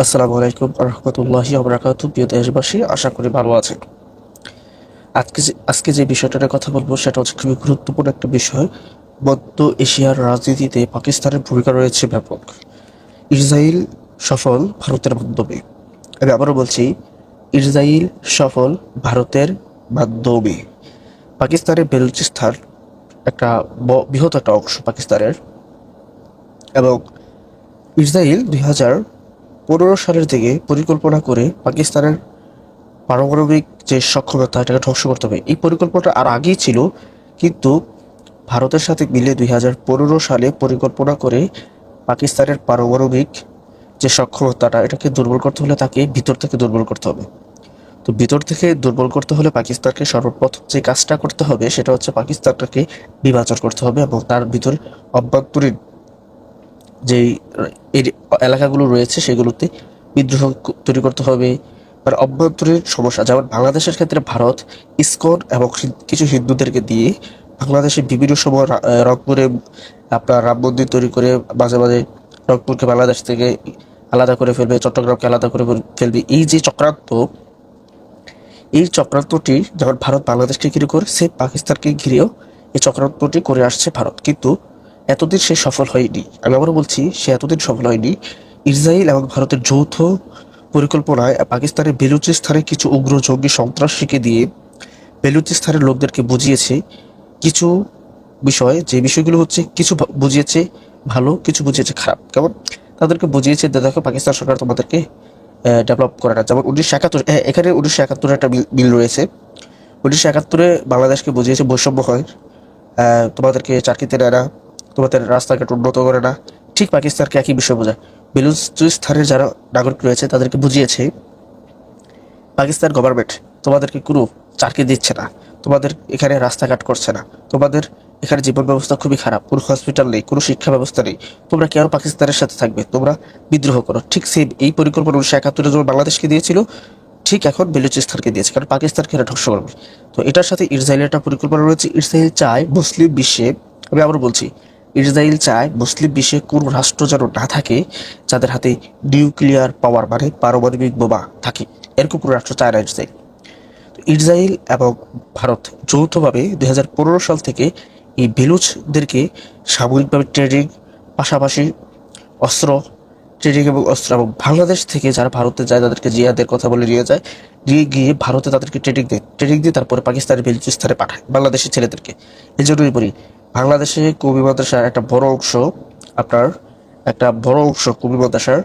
আসসালামু আলাইকুম রহমতুল্লাহি ওবরাকাতুহু। প্রিয় দেশবাসী, আশা করি ভালো আছেন। আজকে যে বিষয়টা নিয়ে কথা বলবো সেটা হচ্ছে খুবই গুরুত্বপূর্ণ একটা বিষয়। মধ্য এশিয়ার রাজনীতিতে পাকিস্তানের ভূমিকা রয়েছে ব্যাপক। ইসরায়েল সফল ভারতের মাধ্যমে। আমি আবারও বলছি, ইসরায়েল সফল ভারতের মাধ্যমে। পাকিস্তানের বেলুচিস্তান একটা বৃহৎ একটা অংশ পাকিস্তানের, এবং ইসরায়েল 2015 সালের দিকে পরিকল্পনা করে পাকিস্তানের পারমাণবিক যে সক্ষমতা এটাকে ধ্বংস করতে হবে। এই পরিকল্পনাটা আর আগেই ছিল, কিন্তু ভারতের সাথে মিলে 2015 সালে পরিকল্পনা করে পাকিস্তানের পারমাণবিক যে সক্ষমতাটা এটাকে দুর্বল করতে হলে তাকে ভিতর থেকে দুর্বল করতে হবে। তো ভিতর থেকে দুর্বল করতে হলে পাকিস্তানকে সর্বপ্রথম যে কাজটা করতে হবে সেটা হচ্ছে পাকিস্তানটাকে বিভাজন করতে হবে, এবং তার ভিতরে অভ্যন্তরীণ যেই এই এলাকাগুলো রয়েছে সেগুলোতে বিদ্রোহ তৈরি করতে হবে। মানে অভ্যন্তরীণ সমস্যা, যেমন বাংলাদেশের ক্ষেত্রে ভারত ইসকন এবং কিছু হিন্দুদেরকে দিয়ে বাংলাদেশে বিভিন্ন সময় রংপুরে আপনার রাম মন্দির তৈরি করে মাঝে মাঝে রংপুরকে বাংলাদেশ থেকে আলাদা করে ফেলবে, চট্টগ্রামকে আলাদা করে ফেলবে। এই যে চক্রান্ত, এই চক্রান্তটি যেমন ভারত বাংলাদেশকে ঘিরে করেছে, পাকিস্তানকে ঘিরেও এই চক্রান্তটি করে আসছে ভারত, কিন্তু এতদিন সে সফল হয়নি। আমি আবারও বলছি, সে এতদিন সফল হয়নি। ইসরায়েল এবং ভারতের যৌথ পরিকল্পনায় পাকিস্তানের বেলুচিস্তানে কিছু উগ্র জঙ্গি সন্ত্রাসীকে দিয়ে বেলুচিস্তানের লোকদেরকে বুঝিয়েছে কিছু বিষয়, যে বিষয়গুলো হচ্ছে কিছু বুঝিয়েছে ভালো, কিছু বুঝিয়েছে খারাপ। কেমন? তাদেরকে বুঝিয়েছে যে দেখো, পাকিস্তান সরকার তোমাদেরকে ডেভেলপ করে না। যেমন 1971, এখানে 1971 একটা বিল রয়েছে। 1971 বাংলাদেশকে বুঝিয়েছে বৈষম্য হয়, তোমাদেরকে চাকরিতে নেয় না, তোমাদের রাস্তাঘাট উন্নত করে না। ঠিক পাকিস্তানকে একই বিষয় বোঝায়। বেলুচিস্তানের যারা নাগরিক রয়েছে তাদেরকে বুঝিয়েছে পাকিস্তান গভর্নমেন্ট তোমাদেরকে কোনো চাকরি দিচ্ছে না, তোমাদের এখানে রাস্তাঘাট করছে না, তোমাদের এখানে জীবন ব্যবস্থা খুবই খারাপ, কোনো হসপিটাল নেই, কোনো শিক্ষা ব্যবস্থা নেই, তোমরা কেন পাকিস্তানের সাথে থাকবে, তোমরা বিদ্রোহ করো। ঠিক সেম এই পরিকল্পনা 1971 যেমন বাংলাদেশকে দিয়েছিল, ঠিক এখন বেলুচিস্তানকে দিয়েছে, কারণ পাকিস্তানকে এরা ধ্বংস করবে। তো এটার সাথে ইসরায়েলের একটা পরিকল্পনা রয়েছে। ইসরায়েল চায় মুসলিম বিশ্বে, আমি আবার বলছি, ইসরায়েল চায় মুসলিম বিশ্বে কোনো রাষ্ট্র যেন না থাকে যাদের হাতে নিউক্লিয়ার পাওয়ার মানে পারমাণবিক বোমা থাকে। এরকম কোনো রাষ্ট্র চায় না ইসরায়েল। তো ইসরায়েল এবং ভারত যৌথভাবে 2015 সাল থেকে এই বেলুচদেরকে সাময়িকভাবে ট্রেনিং, পাশাপাশি অস্ত্র ট্রেনিং এবং অস্ত্র, এবং বাংলাদেশ থেকে যারা ভারতে যায় তাদেরকে জিয়াদের কথা বলে নিয়ে যায়, নিয়ে গিয়ে ভারতে তাদেরকে ট্রেনিং দিয়ে তারপরে পাকিস্তানের বেলুচিস্তানে পাঠায় বাংলাদেশের ছেলেদেরকে। এই জন্যই বলি, বাংলাদেশে কবি মাদ্রাসার একটা বড় অংশ কবি মাদ্রাসার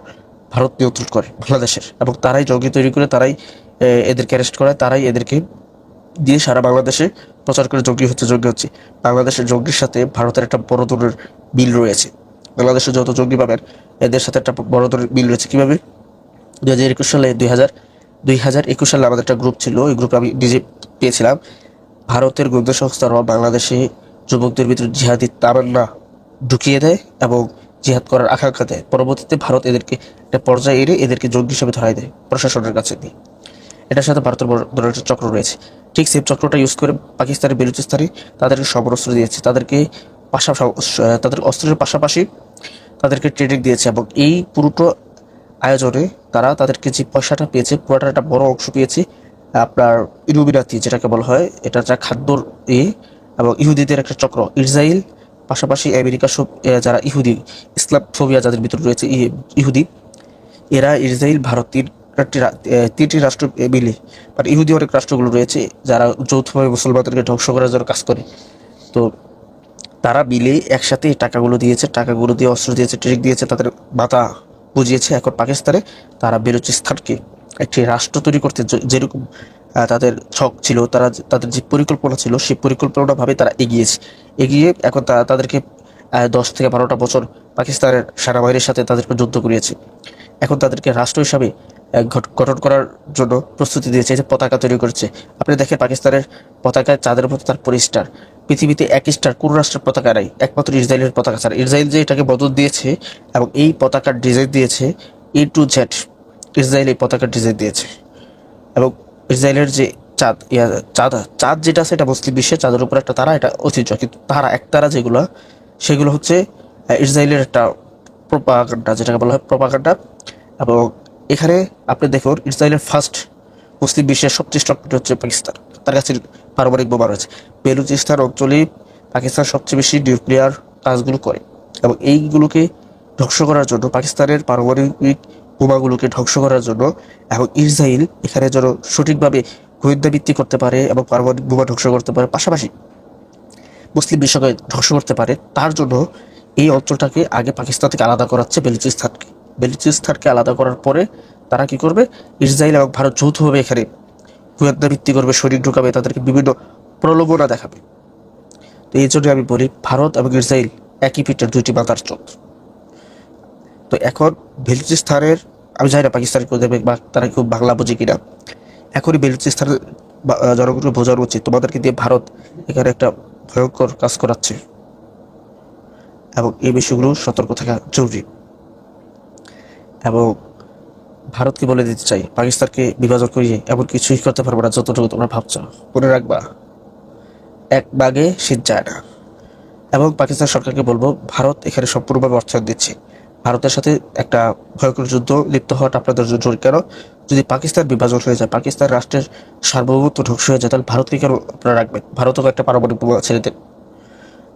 ভারত নিয়ন্ত্রণ করে বাংলাদেশের, এবং তারাই জঙ্গি তৈরি করে, তারাই এদেরকে অ্যারেস্ট করায়, তারাই এদেরকে দিয়ে সারা বাংলাদেশে প্রচার করে জঙ্গি হচ্ছে। বাংলাদেশের জঙ্গির সাথে ভারতের একটা বড় ধরনের মিল রয়েছে। বাংলাদেশের যত জঙ্গি পাবেন এদের সাথে একটা বড় ধরনের মিল রয়েছে। কিভাবে? 2021 সালে আমাদের একটা গ্রুপ ছিল, ওই গ্রুপে আমি নিজে পেয়েছিলাম। ভারতের গোয়েন্দা সংস্থারা বাংলাদেশে যুবকদের ভিতরে জিহাদি তামান্না ঢুকিয়ে দেয় এবং জিহাদ করার আকাঙ্ক্ষা দেয়। পরবর্তীতে ভারত এদেরকে একটা পর্যায়ে এনে এদেরকে জঙ্গি হিসেবে ধরায় দেয় প্রশাসনের কাছে দিয়ে। এটার সাথে ভারতের বড় ধরনের একটা চক্র রয়েছে। ঠিক সেম চক্রটা ইউজ করে পাকিস্তানের বেলুচিস্তানে তাদেরকে সবর অস্ত্র দিয়েছে, তাদের অস্ত্রের পাশাপাশি তাদেরকে ট্রেনিং দিয়েছে, এবং এই পুরোটো আয়োজনে তারা তাদেরকে যে পয়সাটা পেয়েছে পুরোটার একটা বড় অংশ পেয়েছে আপনার ইলুমিনাতি যেটাকে বলা হয়, এটা যা খাদ্যর এবং ইহুদিদের একটা চক্র। ইসরায়েল পাশাপাশি আমেরিকা সব যারা ইহুদি, ইসলাম ফোবিয়া যাদের ভিতরে রয়েছে ইহুদি, এরা ইসরায়েল ভারত তিনটি রাষ্ট্র মিলে, মানে ইহুদি অনেক রাষ্ট্রগুলো রয়েছে যারা যৌথভাবে মুসলমানদেরকে ধ্বংস করার জন্য কাজ করে। তো তারা মিলে একসাথে এই টাকাগুলো দিয়েছে, টাকাগুলো দিয়ে অস্ত্র দিয়েছে, ট্রেনিং দিয়েছে, তাদের মাথা বুঝিয়েছে। এখন পাকিস্তানে তারা বেলুচিস্তানকে একটি রাষ্ট্র তৈরি করতে যেরকম তাদের ছক ছিল, তাদের যে পরিকল্পনা ছিল সেই পরিকল্পনাভাবে তারা এগিয়ে এখন তাদেরকে 10 থেকে 12টা বছর পাকিস্তানের সেনাবাহিনীর সাথে তাদেরকে যুদ্ধ করিয়েছে। এখন তাদেরকে রাষ্ট্র হিসাবে গঠন করার জন্য প্রস্তুতি দিয়েছে, এই যে পতাকা তৈরি করেছে। আপনি দেখেন পাকিস্তানের পতাকায় চাঁদের মতো তার পরিষ্কার। পৃথিবীতে এক স্টার কোন রাষ্ট্রের পতাকা নাই, একমাত্র ইসরায়েলের পতাকা ছাড়া। ইসরায়েল যে এটাকে বদল দিয়েছে এবং এই পতাকার ডিজাইন দিয়েছে, A to Z ইসরায়েল এই পতাকার ডিজাইন দিয়েছে। এবং ইসরায়েলের যে চাঁদ চাঁদ চাঁদ যেটা আছে এটা মুসলিম বিশ্বের চাঁদের উপর একটা তারা, এটা ঐতিহ্য। কিন্তু তারা একতারা যেগুলো, সেগুলো হচ্ছে ইসরায়েলের একটা প্রোপাগান্ডা, যেটাকে বলা হয় প্রোপাগান্ডা। এবং এখানে আপনি দেখুন ইসরায়েলের ফার্স্ট মুসলিম বিশ্বের সবচেয়ে স্ট্রং হচ্ছে পাকিস্তান। তার কাছে পারমাণবিক বোমা রয়েছে। বেলুচিস্তান অঞ্চলে পাকিস্তান সবচেয়ে বেশি নিউক্লিয়ার কাজগুলো করে এবং এইগুলোকে ধ্বংস করার জন্য, পাকিস্তানের পারমাণবিক বোমাগুলোকে ধ্বংস করার জন্য এবং ইসরায়েল এখানে যেন সঠিকভাবে গোয়েন্দা ভিত্তি করতে পারে এবং পারমাণবিক বোমা ধ্বংস করতে পারে, পাশাপাশি মুসলিম বিশ্বকে ধ্বংস করতে পারে, তার জন্য এই অঞ্চলটাকে আগে পাকিস্তান থেকে আলাদা করাচ্ছে বেলুচিস্তানকে। বেলুচিস্তানকে আলাদা করার পরে তারা কি করবে, ইসরায়েল এবং ভারত যৌথভাবে এখানে গোয়েন্দা ভিত্তি করবে, সৈনিক ঢুকাবে, তাদেরকে বিভিন্ন প্রলোভনা দেখাবে। তো এই জন্য আমি বলি ভারত এবং ইসরায়েল একই পিঠের দুইটি মাথার চোখ। তো এখন বেলুচিস্তানের, আমি জানি না পাকিস্তান কেউ দেবে বা তারা খুব বাংলা বোঝে কিনা, এখনই বেলুচিস্তানের জনগণকে বোঝানো উচিত তোমাদেরকে দিয়ে ভারত এখানে একটা ভয়ঙ্কর কাজ করাচ্ছে এবং এই বিষয়গুলো সতর্ক থাকা জরুরি। এবং ভারতকে বলে দিতে চাই, পাকিস্তানকে বিভাজন করিয়ে এমন কিছুই করতে পারবো না যতটুকু তোমরা ভাবছো। মনে রাখবা, এক বাগে শীত যায় না। এবং পাকিস্তান সরকারকে বলবো, ভারত এখানে সম্পূর্ণভাবে অর্থায়ন দিচ্ছে। ভারতের সাথে একটা ভয়ঙ্কর যুদ্ধ লিপ্ত হওয়াটা আপনাদের জন্য জরুরি। কেন, যদি পাকিস্তান বিভাজন হয়ে যায়, পাকিস্তান রাষ্ট্রের সার্বভৌমত্ব ধ্বংস হয়ে যায়, তাহলে ভারতকে কেন আপনারা রাখবেন? ভারতও একটা পারমাণবিক বোমা ছেড়ে দেন।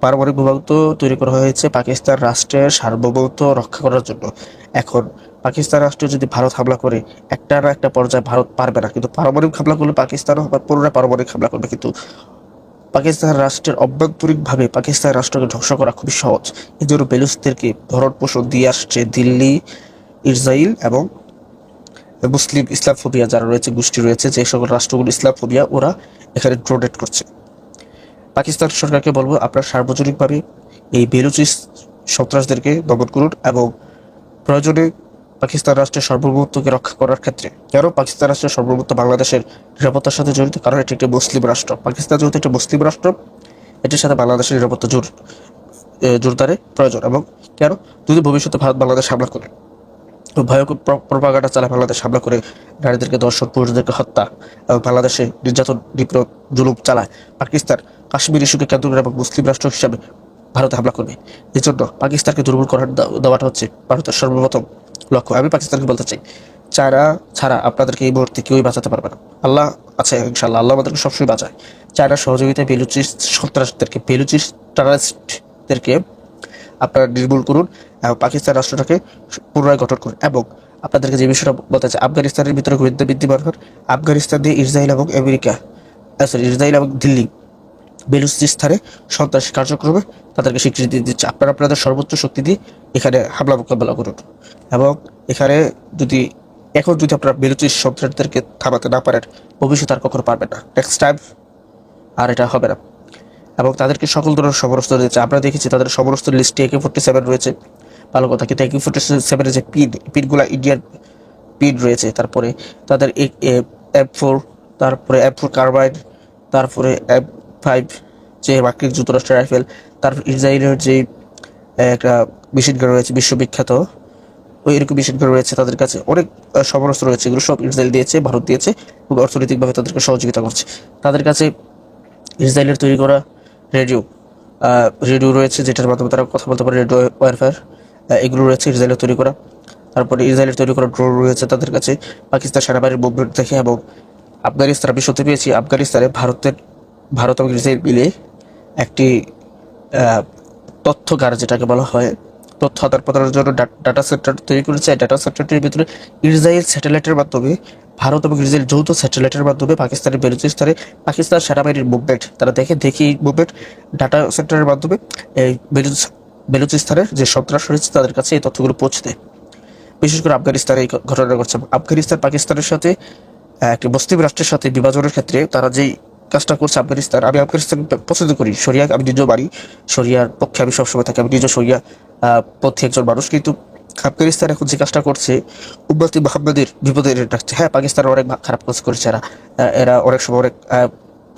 পারমাণবিক বোমা তো তৈরি করা হয়েছে পাকিস্তান রাষ্ট্রের সার্বভৌমত্ব রক্ষা করার জন্য। এখন পাকিস্তান রাষ্ট্রে যদি ভারত হামলা করে, একটা না একটা পর্যায়ে ভারত পারবে না, কিন্তু পারমাণবিক হামলা করলে পাকিস্তানও আবার পুনরায় পারমাণবিক হামলা করবে। কিন্তু পাকিস্তান রাষ্ট্রের অভ্যন্তরীণভাবে পাকিস্তান রাষ্ট্রকে ধ্বংস করা খুবই সহজ। এই জন্য বেলুচদেরকে ভরণ পোষণ দিয়ে আসছে দিল্লি, ইসরায়েল এবং মুসলিম ইসলামফোবিয়া যারা রয়েছে, গোষ্ঠী রয়েছে, যে সকল রাষ্ট্রগুলো ইসলামফোবিয়া, ওরা এখানে ডোনেট করছে। পাকিস্তান সরকারকে বলবো, আপনারা সার্বজনীনভাবে এই বেলুচি সন্ত্রাসদেরকে দমন করুন এবং প্রয়োজনে পাকিস্তান রাষ্ট্রের সার্বভৌমত্বকে রক্ষা করার ক্ষেত্রে, কেন পাকিস্তান রাষ্ট্রের সার্বভৌমত্ব বাংলাদেশের নিরাপত্তার সাথে জড়িত, কারণ এটি একটি মুসলিম রাষ্ট্র। পাকিস্তান যেহেতু একটি মুসলিম রাষ্ট্র, এটির সাথে বাংলাদেশের নিরাপত্তা জোরদারে প্রয়োজন। এবং কেন, যদি ভবিষ্যতে ভারত বাংলাদেশ হামলা করে, ভয়ঙ্কর প্রপাগান্ডা চালায়, বাংলাদেশ হামলা করে নারীদেরকে ধর্ষণ, পুরুষদেরকে হত্যা এবং বাংলাদেশে নির্যাতন, নিপীড়ন, জুলুম চালায়, পাকিস্তান কাশ্মীর ইস্যুকে কেন্দ্র করে এবং মুসলিম রাষ্ট্র হিসাবে ভারতে হামলা করবে। এই জন্য পাকিস্তানকে দুর্বল করার দেওয়াটা হচ্ছে ভারতের সর্বপ্রথম লক্ষ্য। আমি পাকিস্তানকে বলতে চাই, চায়না ছাড়া আপনাদেরকে এই মুহূর্তে কেউই বাঁচাতে পারবে না। আল্লাহ আছে ইনশাল্লাহ, আল্লাহ আমাদেরকে সবসময় বাঁচায়। চায়নার সহযোগিতায় বেলুচি সন্ত্রাসদেরকে, বেলুচি টেররিস্টদেরকে আপনারা নির্মূল করুন এবং পাকিস্তান রাষ্ট্রটাকে পুনরায় গঠন করুন। এবং আপনাদেরকে যে বিষয়টা বলতে চাই, আফগানিস্তানের ভিতরে গোয়েন্দা বিদ্যমান হন। আফগানিস্তান দিয়ে ইসরায়েল এবং আমেরিকা, ইসরায়েল এবং দিল্লি বেলুচিস্তানে সন্ত্রাসী কার্যক্রমে তাদেরকে স্বীকৃতি দিচ্ছে। আপনারা আপনাদের সর্বোচ্চ শক্তি দিয়ে এখানে হামলা মোকাবেলা করুন। এবং এখানে যদি এখন যদি আপনারা বেলুচি সন্ত্রাসীদেরকে থামাতে না পারেন, ভবিষ্যতে আর কখনো পারবেন না, নেক্সট টাইম আর এটা হবে না। এবং তাদেরকে সকল ধরনের সমরস্ত্র দিয়েছে। আমরা দেখেছি তাদের সমরস্ত্রের লিস্টে AK-47 রয়েছে, ভালো কথা, কিন্তু AK-47 যে পিনগুলা ইন্ডিয়ান পিন রয়েছে, তারপরে তাদের M4, তারপরে M4 কার্বাইন, তারপরে M5 যে মার্কিন যুক্তরাষ্ট্রের রাইফেল, তারপর ইসরায়েলের যে একটা মেশিন গান রয়েছে বিশ্ববিখ্যাত, ওই এরকম মেশিন গান রয়েছে। তাদের কাছে অনেক সমরস্ত্র রয়েছে, এগুলো সব ইসরায়েল দিয়েছে, ভারত দিয়েছে এবং অর্থনৈতিকভাবে তাদেরকে সহযোগিতা করছে। তাদের কাছে ইসরায়েলের তৈরি করা রেডিও রেডিও রয়েছে, যেটার মাধ্যমে তারা কথা বলতে পারে, রেডিও ওয়ারফেয়ার, এগুলো রয়েছে ইসরায়েলের তৈরি করা। তারপরে ইসরায়েলের তৈরি করা ড্রোন রয়েছে তাদের কাছে, পাকিস্তান সেনাবাহিনীর মুভমেন্ট থেকে। এবং আফগানিস্তান, আমি শুনতে পেয়েছি আফগানিস্তানে ভারত এবং ইসরায়েল মিলে একটি তথ্যগার, যেটাকে বলা হয় তথ্য আদান প্রদানের জন্য ডাটা সেন্টার তৈরি করেছে। ডাটা সেন্টারটির ভিতরে ইসরায়েল স্যাটেলাইটের মাধ্যমে, ভারত এবং ইসরায়েল যৌথ স্যাটেলাইটের মাধ্যমে পাকিস্তানের বেলুচিস্তানে পাকিস্তান সেনাবাহিনীর মুভমেন্ট তারা দেখে এই মুভমেন্ট ডাটা সেন্টারের মাধ্যমে এই বেলুচিস্তানের যে সন্ত্রাস রয়েছে তাদের কাছে এই তথ্যগুলো পৌঁছে দেয়। বিশেষ করে আফগানিস্তানে এই ঘটনা ঘটছে। আফগানিস্তান পাকিস্তানের সাথে একটি মুসলিম রাষ্ট্রের সাথে বিভাজনের ক্ষেত্রে তারা যেই কাজটা করছে আফগানিস্তান, আমি আফগানিস্তান পছন্দ করি, শরিয়া আমি নিজেও মানি, শরিয়ার পক্ষে আমি সবসময় থাকি, আমি নিজেও শরিয়া পথে একজন মানুষ। কিন্তু আফগানিস্তান এখন যে কাজটা করছে, উম্মতে মুহাম্মাদের বিপদে ডাকছে। হ্যাঁ, পাকিস্তান অনেক খারাপ কাজ করেছে, এরা অনেক সময় অনেক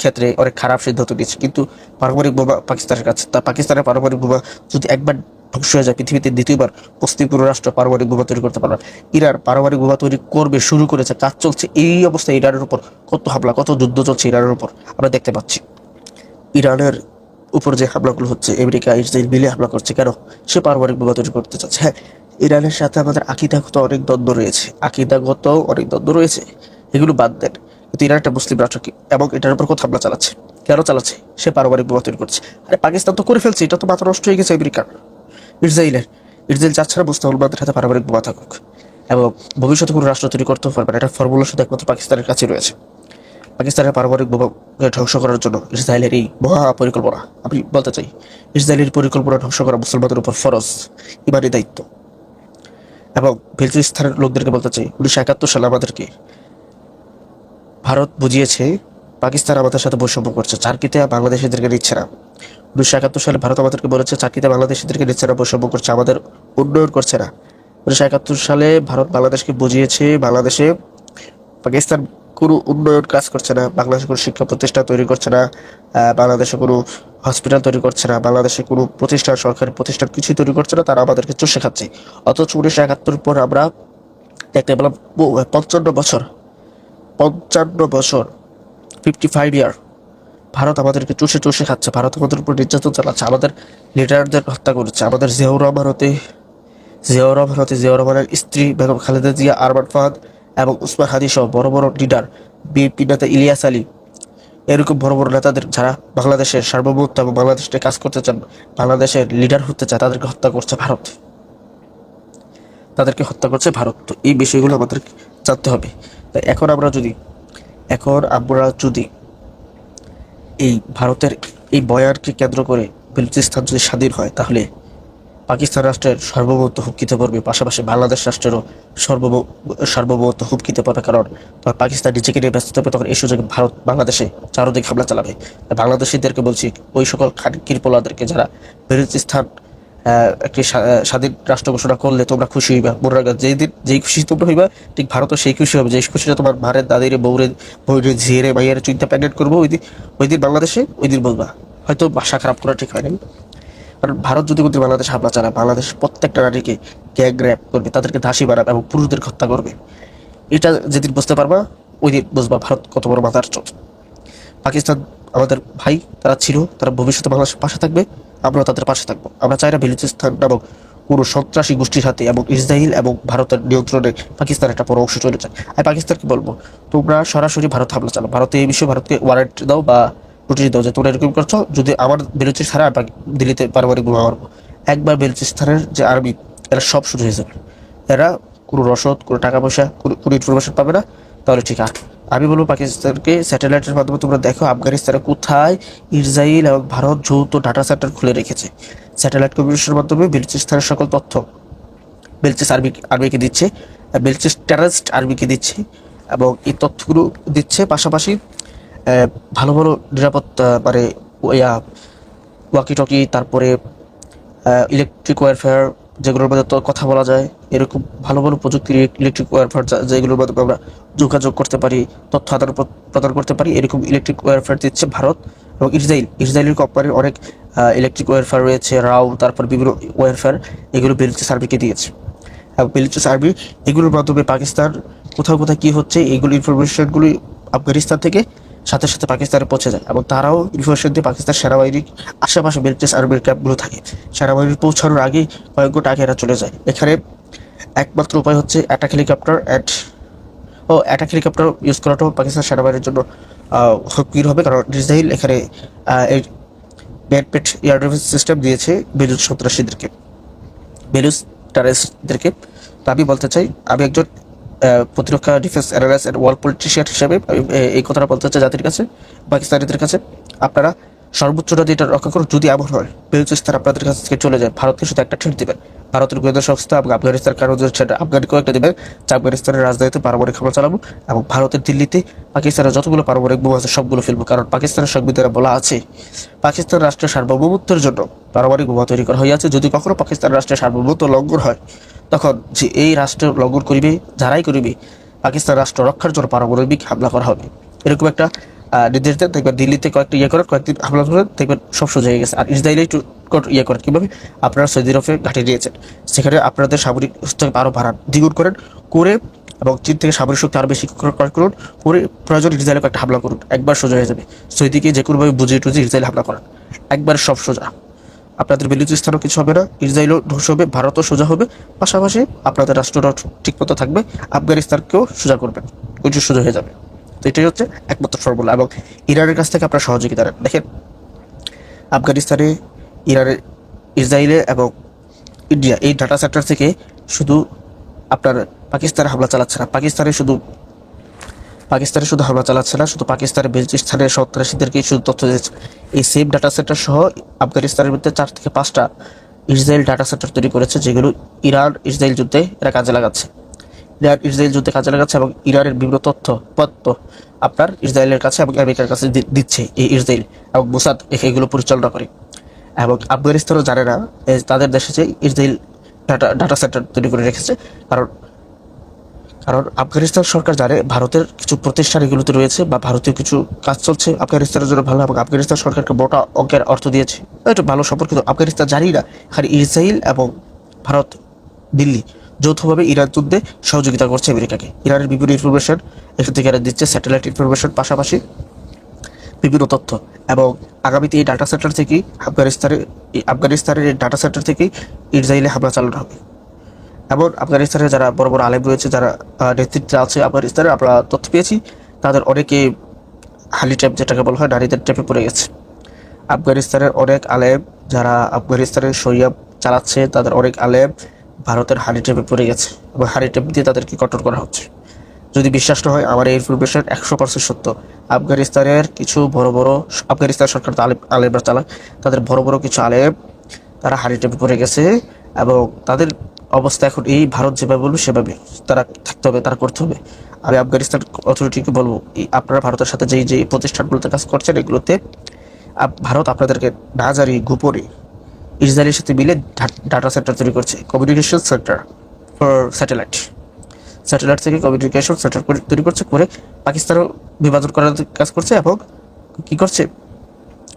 ক্ষেত্রে অনেক খারাপ সিদ্ধান্ত নিচ্ছে, কিন্তু পারমাণবিক বোমা পাকিস্তানের কাছে, তা পাকিস্তানের পারমাণবিক বোমা যদি একবার ধ্বংস হয়ে যায়, পৃথিবীতে দ্বিতীয়বার মুসলিম কোনো রাষ্ট্র পারমাণবিক বোমা তৈরি করতে পারবে। ইরান পারমাণবিক বোমা তৈরি করবে, শুরু করেছে, কাজ চলছে। এই অবস্থায় ইরানের উপর কত হামলা, কত যুদ্ধ চলছে ইরানের উপর আমরা দেখতে পাচ্ছি। ইরানের উপর যে হামলাগুলো হচ্ছে, আমেরিকা ইসরায়েল মিলে হামলা করছে, কেন? সে পারমাণবিক বোমা তৈরি করতে চাচ্ছে। হ্যাঁ, ইরানের সাথে আমাদের আকিদাগত অনেক দ্বন্দ্ব রয়েছে, এগুলো বাদ দেন। কিন্তু ইরান একটা মুসলিম রাষ্ট্র এবং এটার উপর কোথাও হামলা চালাচ্ছে, কেন চালাচ্ছে? সে পারমাণবিক বোমা তৈরি করছে। আরে পাকিস্তান তো করে ফেলছে, এটা তো মাথা নষ্ট হয়ে গেছে আমেরিকার। ইসরায়েলের ইসরায়েল চাচ্ছে না মুসলমানদের হাতে পারমাণবিক বোমা থাকুক, এবং ভবিষ্যতে কোনো রাষ্ট্র তৈরি করতেও পারবে না। এটা ফর্মুলা শুধু একমাত্র পাকিস্তানের কাছে রয়েছে। পাকিস্তানের পারমাণবিক বোমা ধ্বংস করার জন্য ইসরায়েলের এই মহা পরিকল্পনা, আমি বলতে চাই ইসরায়েলের পরিকল্পনা ধ্বংস করা মুসলমানদের উপর ফরজ, ইমানি দায়িত্ব। এবং বেলুচিস্তানের লোকদেরকে বলতে চাই, 1971 সালে আমাদেরকে ভারত বুঝিয়েছে পাকিস্তান আমাদের সাথে বৈষম্য করছে, চারকিতে বাংলাদেশিদেরকে নিচ্ছে না। 1971 সালে ভারত আমাদেরকে বলেছে চারকিতে বাংলাদেশিদেরকে নিচ্ছে না, বৈষম্য করছে, আমাদের উন্নয়ন করছে না। 1971 সালে ভারত বাংলাদেশকে বুঝিয়েছে বাংলাদেশে পাকিস্তান কোনো উন্নয়ন কাজ করছে না, বাংলাদেশে কোনো শিক্ষা প্রতিষ্ঠান তৈরি করছে না, বাংলাদেশে কোনো হসপিটাল তৈরি করছে না, বাংলাদেশে কোনো প্রতিষ্ঠান, সরকারি প্রতিষ্ঠান কিছুই তৈরি করছে না, তারা আমাদেরকে চষে খাচ্ছে। অথচ 1971 পর আমরা দেখতে পেলাম 55 বছর 55 ইয়ার ভারত আমাদেরকে চষে চষে খাচ্ছে, ভারত আমাদের উপর নির্যাতন চালাচ্ছে, আমাদের লিডারদের হত্যা করেছে, আমাদের জিয়াউর রহমানের স্ত্রী বেগম খালেদা জিয়া, আরমান ফাহাদ এবং উসমান হাদি সহ বড় বড় লিডার, বিএনপি নেতা ইলিয়াস আলী, এরকম বড় বড় নেতাদের যারা বাংলাদেশের সার্বভৌমত্ব এবং বাংলাদেশকে কাজ করতে চান, বাংলাদেশের লিডার হতে চায়, তাদেরকে হত্যা করছে ভারত। তো এই বিষয়গুলো আমাদের জানতে হবে। তাই এখন আমরা যদি এই ভারতের এই বয়ানকে কেন্দ্র করে বেলুচিস্তান যদি স্বাধীন হয়, তাহলে পাকিস্তান রাষ্ট্রের সার্বভৌমত্ব হুমকিতে পড়বে, পাশাপাশি বাংলাদেশ রাষ্ট্রেরও সার্বভৌমত্ব হুমকিতে পড়বে। কারণ তখন পাকিস্তান নিজেকে নিয়ে ব্যস্ত থাকবে, তখন এই সুযোগে ভারত বাংলাদেশে চারদিকে হামলা চালাবে। বাংলাদেশিদেরকে বলছি, ওই সকল কিরপোলাদেরকে যারা বেলুচিস্তান একটি স্বাধীন রাষ্ট্র ঘোষণা করলে তোমরা খুশি হইবা, মনে রাখবা যেই খুশি তোমরা হইবা, ঠিক ভারতও সেই খুশি হবে। যে খুশিটা তোমার মারের, দাদিরে, বউরে, ঝিয়েরে, মাইয়ের চিন্তা প্যান্ডেট করবো, ওই দিন বাংলাদেশে ওই দিন বলবা। হয়তো ভাষা খারাপ করা ঠিক হয় না, কারণ ভারত যদি কোনোদিন বাংলাদেশে হামলা চালায়, বাংলাদেশের প্রত্যেকটা নারীকে গ্যাং র্যাপ করবে, তাদেরকে দাসী বানাবে এবং পুরুষদের হত্যা করবে। এটা যেদিন বুঝতে পারবা, ওই দিন বুঝবা ভারত কত বড় মাথার চোট। পাকিস্তান আমাদের ভাই, তারা ভবিষ্যতে বাংলাদেশের পাশে থাকবে, আমরাও তাদের পাশে থাকবো। আমরা চাই না বেলুচিস্তান নামক কোনো সন্ত্রাসী গোষ্ঠীর হাতে এবং ইসরায়েল এবং ভারতের নিয়ন্ত্রণে পাকিস্তানের একটা বড় অংশ চলে যায়। আমি পাকিস্তানকে বলবো, তোমরা সরাসরি ভারত হামলা চালাও, ভারতে এই বিষয়ে ভারতকে ওয়ারেন্ট দাও বা নোটিশ দাও যে তোমরা এরকম করছো, যদি আমার বেলুচিস্তানে আর দিল্লিতে পারমাণবিক বোমা মারবো। একবার বেলুচিস্তানের যে আর্মি, এরা সব শুরু হয়ে যাবে, এরা কোনো রসদ, কোনো টাকা পয়সা, কোনো ইনফরমেশন পাবে না। তাহলে ঠিক আছে, আমি বলবো পাকিস্তানকে স্যাটেলাইটের মাধ্যমে তোমরা দেখো আফগানিস্তানে কোথায় ইসরায়েল এবং ভারত যৌথ ডাটা সেন্টার খুলে রেখেছে। স্যাটেলাইট কমিউনিকেশনের মাধ্যমে বেলুচিস্তানের সকল তথ্য বেলচিস আর্মিকে দিচ্ছে, বেলচিস টেররিস্ট আর্মিকে দিচ্ছে, এবং এই তথ্যগুলো দিচ্ছে। পাশাপাশি ভালো ভালো নিরাপত্তা, মানে ওয়াকি টকি, তারপরে ইলেকট্রিক ওয়ারফেয়ার, যেগুলোর মধ্যে তো কথা বলা যায়, এরকম ভালো ভালো প্রযুক্তির ইলেকট্রিক ওয়ারফেয়ার, যেগুলোর মাধ্যমে আমরা যোগাযোগ করতে পারি, তথ্য আদান প্রদান করতে পারি, এরকম ইলেকট্রিক ওয়ারফেয়ার দিচ্ছে ভারত এবং ইসরায়েলের কোম্পানির অনেক ইলেকট্রিক ওয়ারফেয়ার রয়েছে, রাও, তারপর বিভিন্ন ওয়ারফেয়ার, এগুলো বেলুচিস আর্মিকে দিয়েছে। এবং বেলুচিস আর্মি এগুলোর মাধ্যমে পাকিস্তান কোথাও কোথায় কী হচ্ছে, এইগুলো ইনফরমেশনগুলি আফগানিস্তান থেকে সাথে সাথে পাকিস্তানে পৌঁছে যায়, এবং তারাও ইনফরমেশন দিয়ে পাকিস্তান সেনাবাহিনীর আশেপাশে বেলচিস আর্মির ক্যাম্পগুলো থাকে, সেনাবাহিনীর পৌঁছানোর আগেই কয়েক ঘন্টা আগে এরা চলে যায়। এখানে একমাত্র উপায় হচ্ছে অ্যাটাক হেলিকপ্টার ইউজ করাটাও পাকিস্তান সেনাবাহিনীর জন্য হুমকির হবে, কারণ ইসরায়েল এখানে এই ব্যাডপেট এয়ার ডিফেন্স সিস্টেম দিয়েছে বেলুচ সন্ত্রাসীদেরকে, বেলুচ টেররিস্টদেরকে। তো আমি বলতে চাই, আমি একজন প্রতিরক্ষা, defence analyst and world politician হিসেবে এই কথাটা বলতে চাই জাতির কাছে, পাকিস্তানিদের কাছে, আপনারা সর্বোচ্চ যদি এটা রক্ষা করুন। যদি এমন হয় বেলুচিস্তান আপনাদের কাছ থেকে চলে যায়, ভারতকে শুধু একটা ঠেট দেবেন, ভারতের গোয়েন্দা সংস্থা এবং আফগানিস্তান কারণ সেটা আফগানিকেও একটা দেবেন, যে আফগানিস্তানের রাজধানীতে পারমাণবিক হামলা চালাবো, এবং ভারতের দিল্লিতে পাকিস্তানের যতগুলো পারমাণবিক বোমা আছে সবগুলো ফেলবো। কারণ পাকিস্তানের সংবিধানে বলা আছে, পাকিস্তান রাষ্ট্রের সার্বভৌমত্বের জন্য পারমাণবিক বোমা তৈরি করা হয়েছে। যদি কখনো পাকিস্তান রাষ্ট্রের সার্বভৌমত্ব লঙ্ঘন হয়, তখন যে এই রাষ্ট্র লঙ্ঘন করিবে, যারাই করিবে, পাকিস্তান রাষ্ট্র রক্ষার জন্য পারমাণবিক হামলা করা হবে। এরকম একটা নির্দেশ দেন, দেখবেন দিল্লিতে কয়েকদিন হামলা করেন, দেখবেন সব সোজা হয়ে গেছে। আর ইসরায়েলে একটু করেন কীভাবে, আপনারা সৌদি আরবে ঘাঁটি দিয়েছেন, সেখানে আপনাদের সামরিক শক্তি আরও বাড়ান, দ্বিগুণ করে এবং চীন থেকে সামরিক শক্তি আরও বেশি ক্রয় করুন, করে প্রয়োজন ইসরায়েলে একটা হামলা করুন, একবার সোজা হয়ে যাবে। সৌদিকে যে কোনোভাবে বুঝিয়ে টুঝিয়ে ইসরায়েল হামলা করেন, একবার সব সোজা। আপনাদের বেলুচিস্তানও কিছু হবে না, ইসরায়েলও ধ্বংস হবে, ভারতও সোজা হবে, পাশাপাশি আপনাদের রাষ্ট্রটাও ঠিকমতো থাকবে, আফগানিস্তানকেও সোজা করবেন, ওইটা সোজা হয়ে যাবে। তো এটাই হচ্ছে একমাত্র ফর্মুলা। এবং ইরানের কাছ থেকে আপনার সহযোগিতা নেন। দেখেন, আফগানিস্তানে, ইরানের, ইসরায়েলে এবং ইন্ডিয়া এই ডাটা সেন্টার থেকে শুধু আপনার পাকিস্তানে হামলা চালাচ্ছে না, পাকিস্তানে শুধু হামলা চালাচ্ছে না, শুধু পাকিস্তানের বেলুচিস্তানের সন্ত্রাসীদেরকে শুধু তথ্য দিচ্ছে। এই সেম ডাটা সেন্টার সহ আফগানিস্তানের মধ্যে 4 থেকে 5টা ইসরায়েল ডাটা সেন্টার তৈরি করেছে, যেগুলো ইরান ইসরায়েল যুদ্ধে এরা কাজে লাগাচ্ছে। ইরান ইসরায়েল যুদ্ধে কাজে লাগাচ্ছে এবং ইরানের বিভিন্ন তথ্য আপনার ইসরায়েলের কাছে এবং আমেরিকার কাছে দিচ্ছে এই ইসরায়েল, এবং মোসাদ এগুলো পরিচালনা করে। এবং আফগানিস্তানও জানে না তাদের দেশে যে ইসরায়েল ডাটা সেন্টার তৈরি করে রেখেছে। কারণ কারণ আফগানিস্তান সরকার জানে ভারতের কিছু প্রতিষ্ঠান এগুলোতে রয়েছে, বা ভারতীয় কিছু কাজ চলছে আফগানিস্তানের জন্য ভালো, এবং আফগানিস্তান সরকারকে মোটা অঙ্কের অর্থ দিয়েছে। এটা ভালো সম্পর্ক, কিন্তু আফগানিস্তান জানি না এখানে ইসরায়েল এবং ভারত, দিল্লি যৌথভাবে ইরান যুদ্ধে সহযোগিতা করছে আমেরিকাকে। ইরানের বিভিন্ন ইনফরমেশন এখান থেকে এরা দিচ্ছে, স্যাটেলাইট ইনফরমেশন, পাশাপাশি বিভিন্ন তথ্য। এবং আগামীতে এই ডাটা সেন্টার থেকেই আফগানিস্তানের এই ডাটা সেন্টার থেকেই ইসরায়েলে হামলা চালানো হবে। এমন আফগানিস্তানের যারা বড় বড় আলেম রয়েছে, যারা নেতৃত্বে আছে আফগানিস্তানের, আমরা তথ্য পেয়েছি তাদের অনেকে হালি ট্যাপ, যেটাকে বলা হয় নারীদের ট্যাপে পড়ে গেছে। আফগানিস্তানের অনেক আলেম যারা আফগানিস্তানের শরিয়া চালাচ্ছে, তাদের অনেক আলেম ভারতের হানি ট্যাপে পড়ে গেছে, এবং হানি ট্যাপ দিয়ে তাদেরকে কন্ট্রোল করা হচ্ছে। যদি বিশ্বাস না হয়, আমার এই ইনফরমেশন 100% সত্য। আফগানিস্তানের কিছু বড় বড়, আফগানিস্তান সরকার তো আলেমরা চালায়, তাদের বড় বড় কিছু আলেম তারা হানি ট্যাপে পড়ে গেছে, এবং তাদের অবস্থা এখন এই ভারত যেভাবে বলবে সেভাবে তারা থাকতে হবে, তারা করতে হবে। আমি আফগানিস্তান অথরিটিকে বলবো, আপনারা ভারতের সাথে যেই প্রতিষ্ঠানগুলোতে কাজ করছেন, এগুলোতে ভারত আপনাদেরকে না জানিয়ে গোপনে ইসরায়েলের সাথে মিলে ডাটা সেন্টার তৈরি করছে, কমিউনিকেশন সেন্টার ফর স্যাটেলাইট থেকে কমিউনিকেশন সেন্টার তৈরি করছে, করে পাকিস্তানও বিভাজন করার কাজ করছে, এবং কি করছে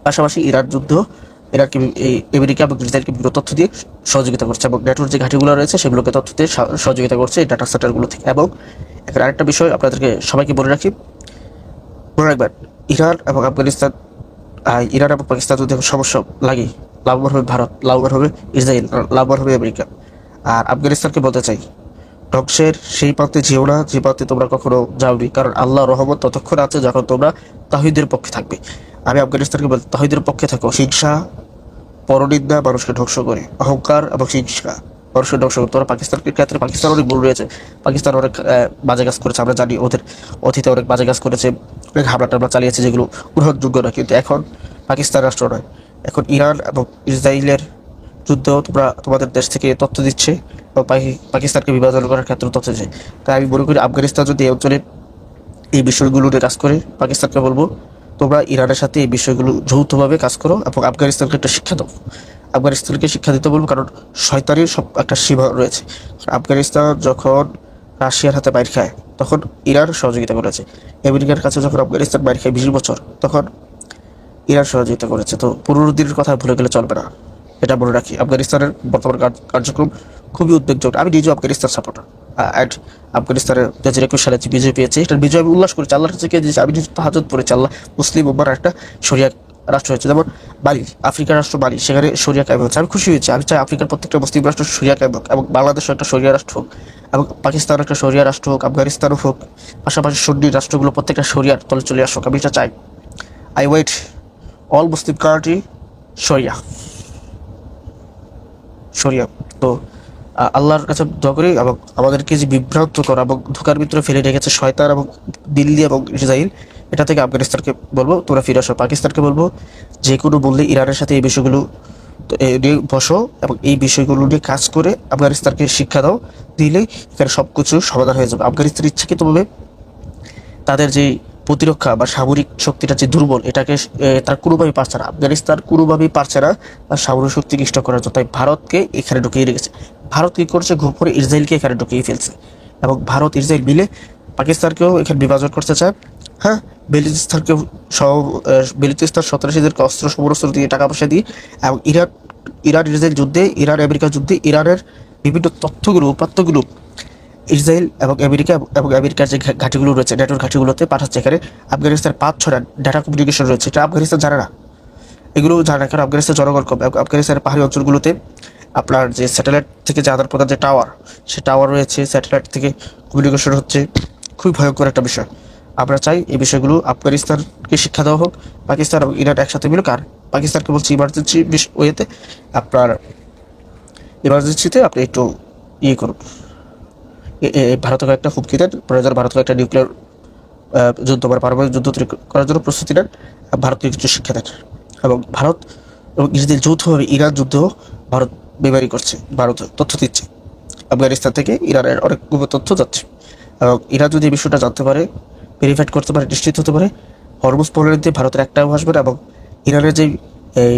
পাশাপাশি ইরানকে এই আমেরিকা এবং ইসরায়েলকে বিভিন্ন তথ্য দিয়ে সহযোগিতা করছে, এবং নেটওয়ার্ক যে ঘাঁটিগুলো রয়েছে সেগুলোকে তথ্য দিয়ে সহযোগিতা করছে এই ডাটা সেন্টারগুলো থেকে। এবং এখানে আরেকটা বিষয় আপনাদেরকে সবাইকে বলে রাখবেন, ইরান এবং পাকিস্তান যদি সমস্যা লাগে, লাভবান হবে ভারত, লাভবান হবে ইসরায়েল, লাভবান হবে আমেরিকা। আর আফগানিস্তানকে বলতে চাই, ধ্বংসের সেই পথে যেও না যে পথে তোমরা কখনো যাওনি, কারণ আল্লাহ রহমত ততক্ষণ আছে যখন তোমরা তাওহীদের পক্ষে থাকবে। আমি আফগানিস্তানকে বলতে, তাওহীদের পক্ষে থাকো। হিংসা, পরনিন্দা মানুষকে ধ্বংস করে, অহংকার এবং হিংসা মানুষকে ধ্বংস করে। তোমরা পাকিস্তানকে ক্ষেত্রে, পাকিস্তান অনেক ভুল রয়েছে, পাকিস্তান অনেক বাজে কাজ করেছে, আমরা জানি ওদের অতীতে অনেক বাজে কাজ করেছে, অনেক হামলা টামলা চালিয়েছে যেগুলো গ্রহণযোগ্য না। কিন্তু এখন পাকিস্তান রাষ্ট্র নয়, এখন ইরান এবং ইসরায়েলের যুদ্ধ তোমাদের দেশ থেকে তথ্য দিচ্ছে, এবং পাকিস্তানকে বিভাজন করার ক্ষেত্রে তথ্য দিচ্ছে। তাই আমি মনে করি আফগানিস্তান যদি এই অঞ্চলে এই বিষয়গুলো নিয়ে কাজ করে, পাকিস্তানকে বলবো তোমরা ইরানের সাথে এই বিষয়গুলো যৌথভাবে কাজ করো, এবং আফগানিস্তানকে একটা শিক্ষা দাও। আফগানিস্তানকে শিক্ষা দিতে বলবো, কারণ শয়তানির সব একটা সীমা রয়েছে। আফগানিস্তান যখন রাশিয়ার হাতে বাইর খায়, তখন ইরান সহযোগিতা করেছে। আমেরিকার কাছে যখন আফগানিস্তান বাইর খায় 20 বছর, তখন ইরান সহযোগিতা করেছে। তো পুরোনো দিনের কথা ভুলে গেলে চলবে না, এটা মনে রাখি। আফগানিস্তানের বর্তমান কার্যক্রম খুবই উদ্বেগজনক। আমি নিজেও আফগানিস্তান সাপোর্টার, অ্যান্ড আফগানিস্তানের 2021 সালে যে বিজয় পেয়েছে, এটার বিজয় আমি উল্লাস করেছি, আল্লাহর কাছে দিয়েছি। আমি নিজে তাহাজ্জুদ পড়েছি, আল্লাহ মুসলিম উম্মার একটা শরিয়া রাষ্ট্র হয়েছে। যেমন মালি, আফ্রিকার রাষ্ট্র মালি, সেখানে শরিয়া কায়েম হচ্ছে, আমি খুশি হয়েছি। আমি চাই আফ্রিকার প্রত্যেকটা মুসলিম রাষ্ট্র শরিয়া কায়েম হোক, এবং বাংলাদেশও একটা শরিয়া রাষ্ট্র হোক, এবং পাকিস্তান একটা শরিয়া রাষ্ট্র হোক, আফগানিস্তানও হোক, পাশাপাশি সুন্নি রাষ্ট্রগুলো প্রত্যেকটা শরিয়ার তলে চলে আসুক, আমি এটা চাই। I wait all Muslim country sharia. তো আল্লাহর কাছে দোয়া করি, এবং আমাদেরকে যে বিভ্রান্ত করা এবং ধোকার ভিতরে ফেলে রেখেছে শয়তান এবং দিল্লি এবং ইসরায়েল, এটা থেকে আফগানিস্তানকে বলবো তোমরা ফিরে আসো। পাকিস্তানকে বলবো যে কোনো মূল্যে ইরানের সাথে এই বিষয়গুলো নিয়ে বসো, এবং এই বিষয়গুলো নিয়ে কাজ করে আফগানিস্তানকে শিক্ষা দাও, দিলেই এখানে সব কিছু সমাধান হয়ে যাবে। আফগানিস্তান ইচ্ছাকৃতভাবে তাদের যে প্রতিরক্ষা বা সামরিক শক্তিটা যে দুর্বল, এটাকে তারা কোনোভাবেই পারছে না, আফগানিস্তান কোনোভাবেই পারছে না তার সামরিক শক্তি নিষ্ঠ করার জন্য। তাই ভারতকে এখানে ঢুকিয়ে রেখেছে। ভারত কী করছে, ঘুরে ইসরায়েলকে এখানে ঢুকিয়ে ফেলছে, এবং ভারত ইসরায়েল মিলে পাকিস্তানকেও এখানে বিভাজন করতে চায়। হ্যাঁ, বেলুচিস্তান সন্ত্রাসীদেরকে অস্ত্র সমরস্ত্র দিয়ে, টাকা পয়সা দিয়ে, এবং ইরান ইসরায়েল যুদ্ধে, ইরান আমেরিকা যুদ্ধে ইরানের বিভিন্ন উপাত্তগুলো ইসরায়েল এবং আমেরিকার যে ঘাঁটিগুলো রয়েছে, নেটওয়ার্ক ঘাঁটিগুলোতে পাঠাচ্ছে। এখানে আফগানিস্তান 5-6টা ডাটা কমিউনিকেশন রয়েছে, এটা আফগানিস্তান জানে না। এগুলো জানা, কারণ আফগানিস্তান জনগণ কম। আফগানিস্তানের পাহাড়ি অঞ্চলগুলোতে আপনার যে স্যাটেলাইট থেকে যে আদান প্রদান যে টাওয়ার, সে টাওয়ার রয়েছে, স্যাটেলাইট থেকে কমিউনিকেশন হচ্ছে, খুবই ভয়ঙ্কর একটা বিষয়। আমরা চাই এই বিষয়গুলো আফগানিস্তানকে শিক্ষা দেওয়া হোক, পাকিস্তান এবং ইরান একসাথে মিলুক। আর পাকিস্তানকে বলছি ইমার্জেন্সি ওয়েতে আপনার ইমার্জেন্সিতে আপনি একটু ইয়ে করুন, ভারতকে একটা হুমকি দেন, প্রয়োজন ভারতকে একটা নিউক্লিয়ার যুদ্ধ বা পারমাণবিক যুদ্ধ তৈরি করার জন্য প্রস্তুতি নেন, ভারতকে কিছু শিক্ষা দেন। এবং ভারত এবং ইসরায়েল যৌথভাবে ইরান যুদ্ধ ভারত বেমারি করছে, ভারত তথ্য দিচ্ছে, আফগানিস্তান থেকে ইরানের অনেক গোপন তথ্য যাচ্ছে। এবং ইরান যদি এই বিষয়টা জানতে পারে, ভেরিফাইড করতে পারে, নিশ্চিত হতে পারে, হরমুজ প্রণালী দিয়ে ভারতের একটাও আসবে না। এবং ইরানের যে এই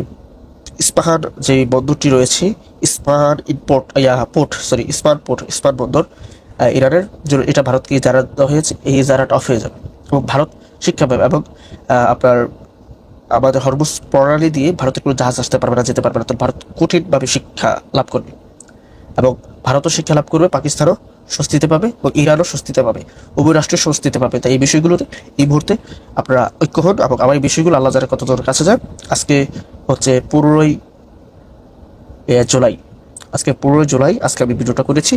ইস্পাহান যে বন্দরটি রয়েছে, Isfahan import port, sorry Isfahan port, Isfahan বন্দর ইরানের জন্য, এটা ভারতকে ইজারা দেওয়া হয়েছে, এই ইজারাটা অফ হয়ে যাবে এবং ভারত শিক্ষা পাবে। এবং আপনার আমাদের হরমুজ প্রণালী দিয়ে ভারতের কোনো জাহাজ আসতে পারবে না, যেতে পারবে না। তো ভারত কঠিনভাবে শিক্ষা লাভ করবে এবং ভারতও শিক্ষা লাভ করবে, পাকিস্তানও স্বস্তিতে পাবে এবং ইরানও স্বস্তিতে পাবে, উভয় রাষ্ট্রের স্বস্তিতে পাবে। তাই এই বিষয়গুলোতে এই মুহূর্তে আপনারা ঐক্য হন এবং আমার এই বিষয়গুলো আল্লাহ জানে কত দূর কাছে যায়। আজকে হচ্ছে 15ই জুলাই, আজকে 15ই জুলাই, আজকে আমি ভিডিওটা করেছি।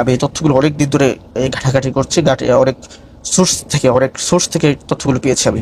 আমি এই তথ্যগুলো অনেক দিন ধরে ঘাটাঘাটি করছি, অনেক সোর্স থেকে এই তথ্যগুলো পেয়েছি আমি।